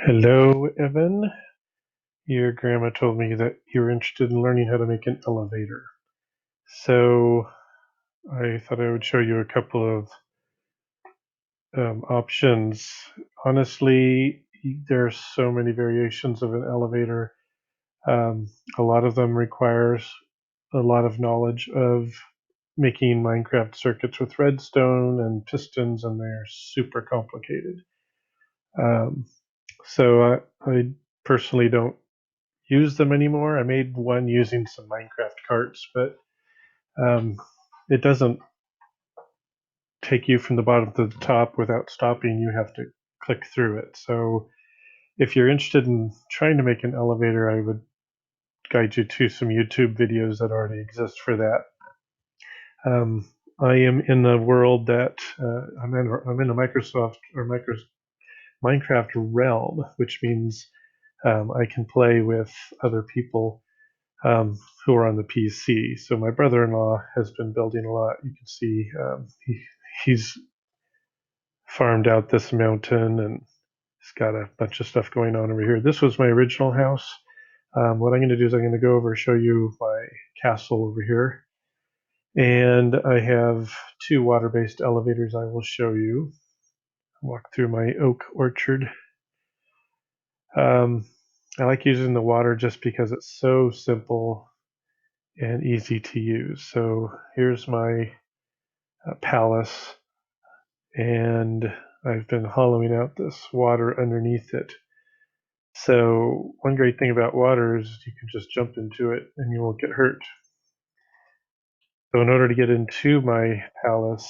Hello, Evan. Your grandma told me that you were interested in learning how to make an elevator. So I thought I would show you a couple of options. Honestly, there are so many variations of an elevator. Um, a lot of them requires a lot of knowledge of making Minecraft circuits with redstone and pistons, and they're super complicated. Um, so I personally don't use them anymore. I made one using some Minecraft carts, but um, it doesn't take you from the bottom to the top without stopping. You have to click through it. So if you're interested in trying to make an elevator, I would guide you to some YouTube videos that already exist for that. I am in the world that I'm in a Microsoft or Minecraft realm, which means I can play with other people who are on the PC. So my brother-in-law has been building a lot. You can see he's farmed out this mountain and he's got a bunch of stuff going on over here. This was my original house. What I'm going to do is I'm going to go over and show you my castle over here. And I have two water-based elevators I will show you. Walk through my oak orchard. Um, I like using the water just because it's so simple and easy to use. So here's my palace, and I've been hollowing out this water underneath it. So one great thing about water is you can just jump into it and you won't get hurt. So in order to get into my palace,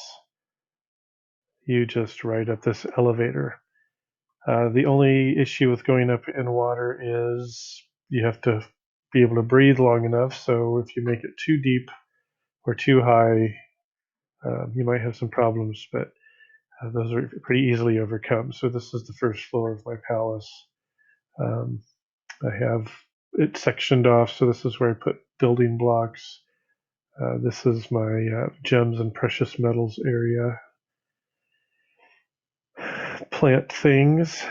you just ride up this elevator. The only issue with going up in water is you have to be able to breathe long enough. So if you make it too deep or too high, you might have some problems, but those are pretty easily overcome. So this is the first floor of my palace. Um, I have it sectioned off, so this is where I put building blocks. This is my gems and precious metals area. Plant things,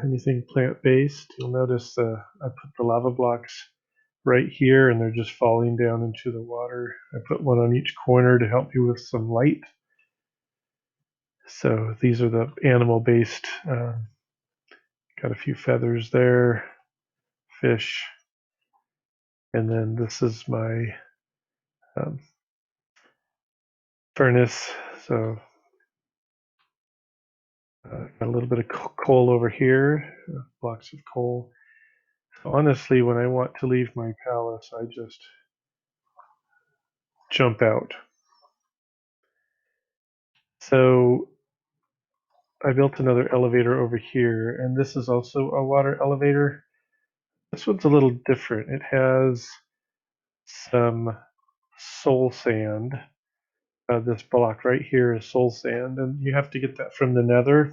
anything plant-based. You'll notice I put the lava blocks right here, and they're just falling down into the water. I put one on each corner to help you with some light. So these are the animal-based. Got a few feathers there, fish, and then this is my um, furnace. So got a little bit of coal over here, blocks of coal. So honestly, when I want to leave my palace, I just jump out. So I built another elevator over here, and this is also a water elevator. This one's a little different. It has some soul sand. This block right here is soul sand, and you have to get that from the nether.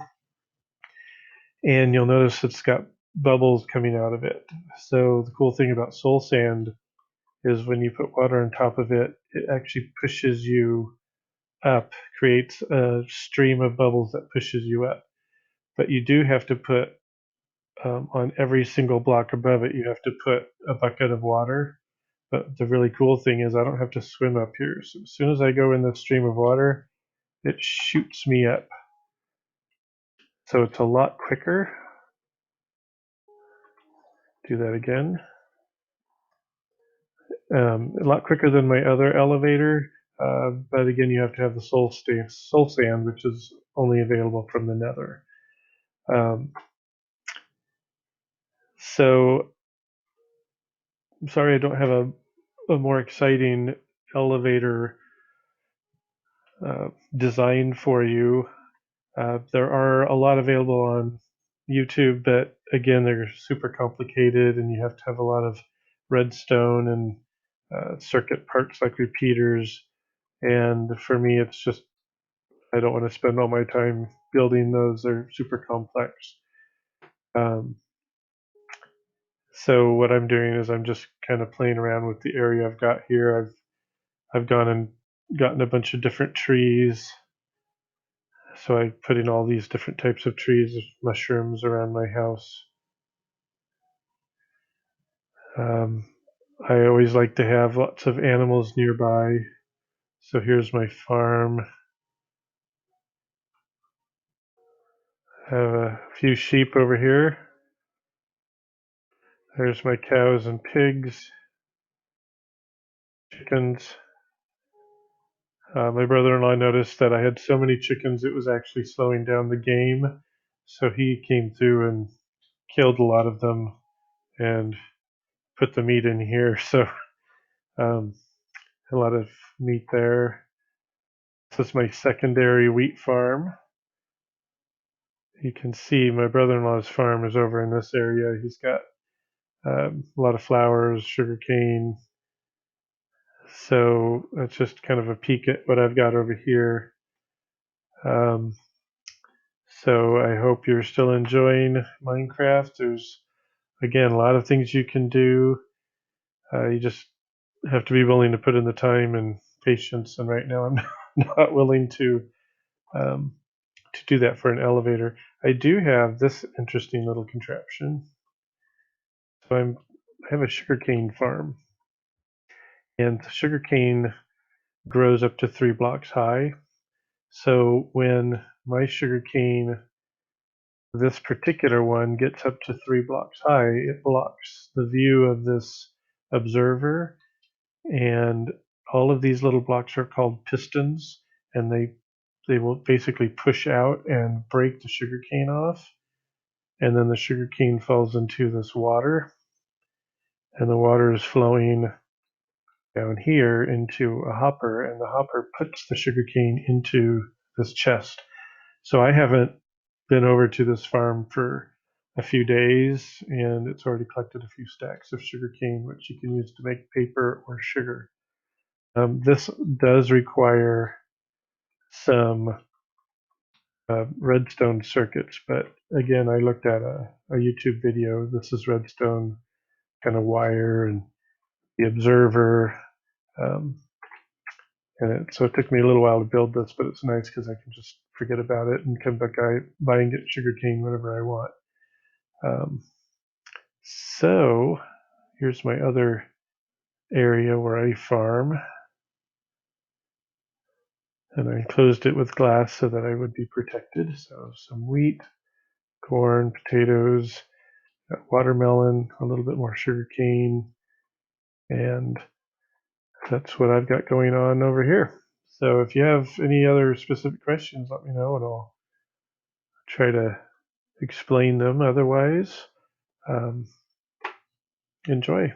And you'll notice it's got bubbles coming out of it. So the cool thing about soul sand is when you put water on top of it, it actually pushes you up, creates a stream of bubbles that pushes you up. But you do have to put on every single block above it, you have to put a bucket of water. But the really cool thing is I don't have to swim up here. So as soon as I go in the stream of water, it shoots me up. So it's a lot quicker. Do that again. A lot quicker than my other elevator. But again, you have to have the soul sand, which is only available from the nether. Um, so I'm sorry I don't have a more exciting elevator design for you. There are a lot available on YouTube, but again, they're super complicated, and you have to have a lot of redstone and circuit parts like repeaters. And for me, it's just I don't want to spend all my time building those. They're super complex. Um, so what I'm doing is I'm just kind of playing around with the area I've got here. I've gone and gotten a bunch of different trees. So I put in all these different types of trees, mushrooms around my house. Um, I always like to have lots of animals nearby. So here's my farm. I have a few sheep over here. There's my cows and pigs, chickens. My brother-in-law noticed that I had so many chickens it was actually slowing down the game. So he came through and killed a lot of them and put the meat in here. So um, a lot of meat there. This is my secondary wheat farm. You can see my brother-in-law's farm is over in this area. He's got a lot of flowers, sugarcane. So that's just kind of a peek at what I've got over here. Um, so I hope you're still enjoying Minecraft. There's, again, a lot of things you can do. You just have to be willing to put in the time and patience. And right now I'm not willing um, to do that for an elevator. I do have this interesting little contraption. So I have a sugarcane farm, and the sugarcane grows up to 3 blocks high. So when my sugarcane, this particular one, gets up to 3 blocks high, it blocks the view of this observer, and all of these little blocks are called pistons, and they will basically push out and break the sugarcane off, and then the sugarcane falls into this water, and the water is flowing down here into a hopper, and the hopper puts the sugarcane into this chest. So I haven't been over to this farm for a few days, and it's already collected a few stacks of sugarcane, which you can use to make paper or sugar. This does require some redstone circuits, but again, I looked at a YouTube video. This is redstone kind of wire and the observer. Um, so it took me a little while to build this, but it's nice because I can just forget about it and come back by and get sugarcane whenever I want. Um, so here's my other area where I farm, and I enclosed it with glass so that I would be protected. So some wheat, corn, potatoes, watermelon, a little bit more sugarcane, and that's what I've got going on over here. So if you have any other specific questions, let me know and I'll try to explain them. Otherwise, um, enjoy.